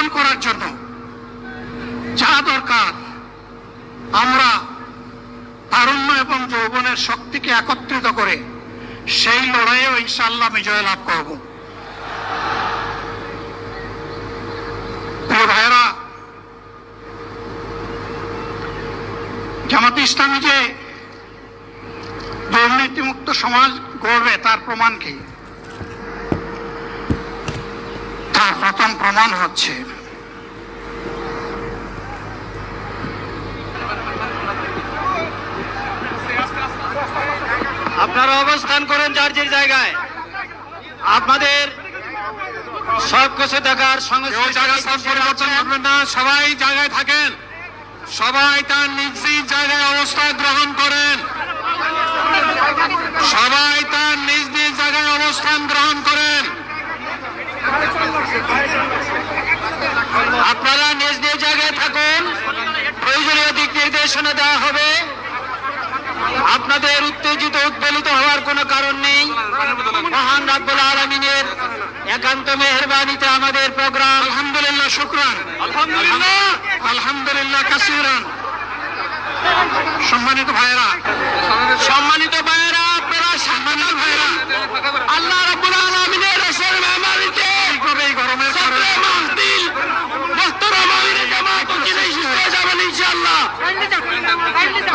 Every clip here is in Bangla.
গঠন করার জন্য যা দরকার, আমরা তারুণ্য এবং যৌবনের শক্তিকে একত্রিত করে সেই লড়াইয়েও ইনশাআল্লাহ বিজয় লাভ করব। প্রিয় ভাইয়েরা, জামাতে ইসলামী যে দুর্নীতিমুক্ত সমাজ গড়বে তার প্রমাণ কি? তার প্রথম প্রমাণ হচ্ছে আপনারা অবস্থান করেন যার যে জায়গায়। আপনাদের সব কিছু দেখার পরিবর্তন করবেন না, সবাই জায়গায় থাকেন, সবাই তার নিজ নিজ জায়গায় অবস্থান গ্রহণ করেন, সবাই তার নিজ নিজ জায়গায় অবস্থান গ্রহণ করেন। আপনারা নিজ নিজ জায়গায় থাকুন, প্রয়োজনীয় দিক নির্দেশনা দেওয়া হবে। আপনাদের উত্তেজিত উদ্বেলিত হওয়ার কোনো কারণ নেই। মহান রাব্বুল আলামিনের একান্ত মেহেরবানিতে আমাদের প্রোগ্রাম আলহামদুলিল্লাহ, শুকরান, আলহামদুলিল্লাহ, আলহামদুলিল্লাহ কাসীরান। সম্মানিত ভাইয়েরা, আপনারা সম্মানিত ভাইয়েরা, আল্লাহ রাব্বুল আলামিনের রসুল মেহমানিতে এই গরমের মাহফিল মুহতারাম আমিরে জামাত ওখানে শেষ হয়ে যাবেন ইনশাআল্লাহ।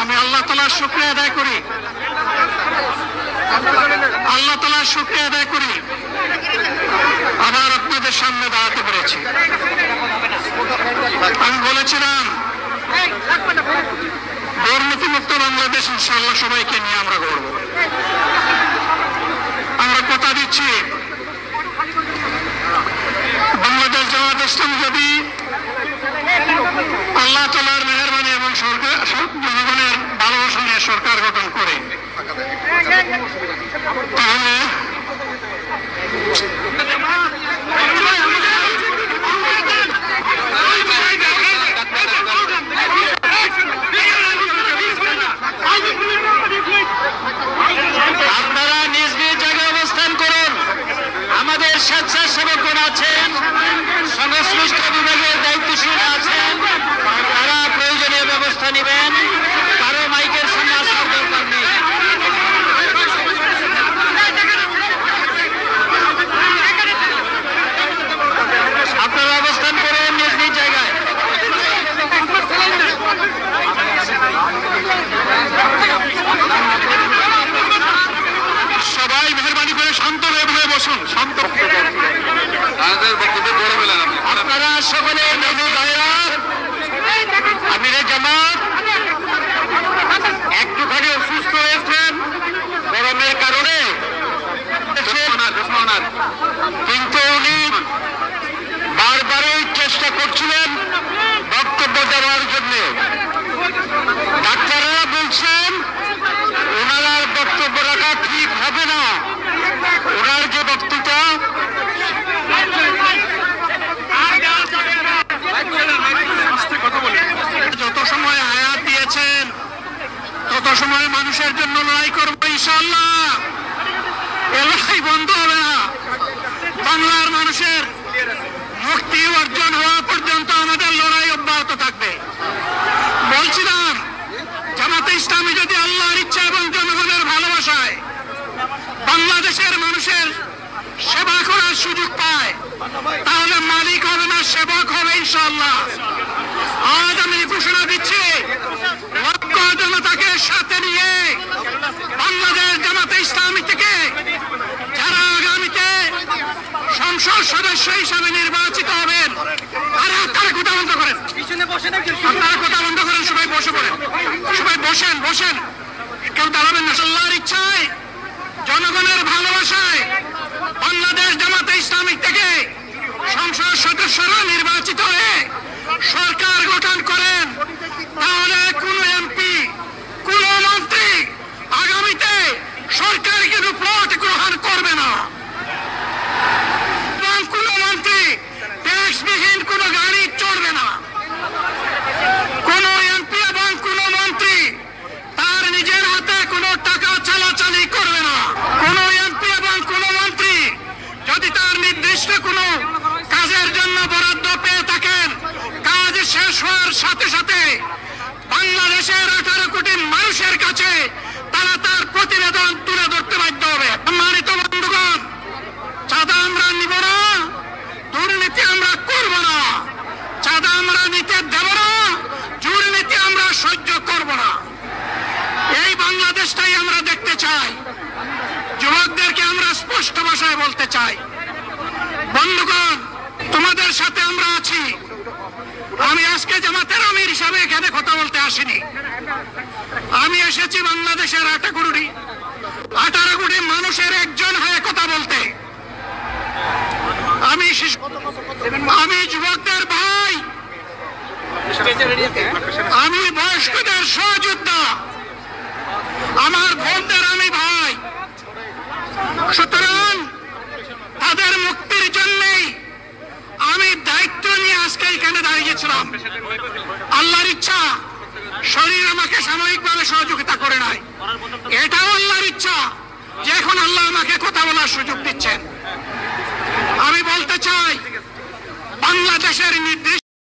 আমি আল্লাহ তাআলার শুকরিয়া আদায় করি, আল্লাহ তাআলার শুকরিয়া আদায় করি আবার আপনাদের সামনে দাঁড়াতে পেরেছি। আমি বলেছিলাম দুর্নীতিমুক্ত বাংলাদেশ ইনশাআল্লাহ সবাইকে নিয়ে আমরা গড়ব। আমরা কথা দিচ্ছি, বাংলাদেশ জামাত ইসলামী যদি আল্লাহ তাআলার মেহেরবানি এবং জনগণের ভালোবাসা নিয়ে সরকার গঠন করে, তাহলে আপনারা নিজ নিজ জায়গায় অবস্থান করুন। আমাদের স্বেচ্ছাসেবকগণ আছেন, সংশ্লিষ্ট বিভাগের দায়িত্বশীল আছেন, তারা প্রয়োজনীয় ব্যবস্থা নেবেন। কারো মাইকের সামনে আসার দরকার নেই। আপনারা অবস্থান করুন নিজ নিজ জায়গায়। সবাই মেহরবানি করে শান্ত হয়ে বসুন, শান্ত। আপনারা সকলে আমিরে জামাত একটুখানি অসুস্থ হয়েছেন গরমের কারণে, কিন্তু উনি বারবারই চেষ্টা করছিলেন বক্তব্য দেওয়ার জন্য। ডাক্তাররা বলছেন ওনার বক্তব্য রাখা ঠিক হবে না। ওনার যে বক্তৃতা যত সময় হায়াত দিয়েছেন তত সময় মানুষের জন্য লড়াই করবো ইনশাআল্লাহ। এ লড়াই বন্ধ হবে না। বাংলার মানুষের মুক্তি অর্জন হওয়া পর্যন্ত আমাদের লড়াই অব্যাহত থাকবে। বলছিলাম, জামাতে ইসলামী যদি আল্লাহর ইচ্ছা এবং জনগণের ভালোবাসায় বাংলাদেশের মানুষের সেবা করার সুযোগ পায়, তাহলে মালিক হবে না, সেবক হবে ইনশাআল্লাহ। আজ আমি ঘোষণা দিচ্ছি, লক্ষ জনতাকে সাথে নিয়ে বাংলাদেশ জামাতে ইসলামী থেকে যারা আগামীতে সংসদ সদস্য হিসাবে নির্বাচিত হবেন, তারা কথা বন্ধ করেন, আপনারা কথা বন্ধ করেন, সবাই বসে পড়েন, সবাই বসেন, কেউ দাঁড়াবেন না। আল্লাহর ইচ্ছায় জনগণের ভালোবাসায় বাংলাদেশ জামাতে ইসলামী থেকে সংসদ সদস্যরা নির্বাচিত হয়ে সরকার গঠন করেন, তাহলে কোন এমপি, কোন মন্ত্রী আগামীতে সরকারকে ভোট গ্রহণ করবে না। এবং কোন মন্ত্রী ট্যাক্সবিহীন কোন গাড়ি চড়বে না। কোন এমপি এবং কোন মন্ত্রী তার নিজের হাতে কোনো টাকা চালাচালি করবে না। কোন এমপি এবং কোন মন্ত্রী যদি তার নির্দিষ্ট কোনো কাজে কাজের জন্য বরাদ্দ পেয়ে থাকেন, কাজ শেষ হওয়ার সাথে সাথে বাংলাদেশের 18 কোটি মানুষের কাছে তারা তার প্রতিবেদন তুলে ধরতে বাধ্য হবে। সম্মানিত বন্ধুগণ, চাঁদা আমরা নিব না, দুর্নীতি আমরা করব না, চাঁদা আমরা নিতে দেব না, দুর্নীতি আমরা সহ্য করব না। এই বাংলাদেশটাই আমরা দেখতে চাই। যুবকদেরকে আমরা স্পষ্ট ভাষায় বলতে চাই, বন্ধুগণ, তোমাদের সাথে আমরা আছি। আমি আজকে জামাতের আমির হিসাবে এখানে কথা বলতে আসিনি। আমি এসেছি বাংলাদেশের 18 কোটি মানুষের একজন হয়ে কথা বলতে। আমি যুবকদের ভাই, আমি বয়স্কদের সহযোদ্ধা, আমার বোনদের আমি ভাই। সুতরাং তাদের মুক্তির জন্যই আমি দায়িত্ব নিয়ে আজকে এখানে দাঁড়িয়েছিলাম। আল্লাহর ইচ্ছা শরীর আমাকে সাময়িকভাবে সহযোগিতা করে নাই, এটাও আল্লাহর ইচ্ছা যে এখন আল্লাহ আমাকে কথা বলার সুযোগ দিচ্ছেন। আমি বলতে চাই, বাংলাদেশের নির্দিষ্ট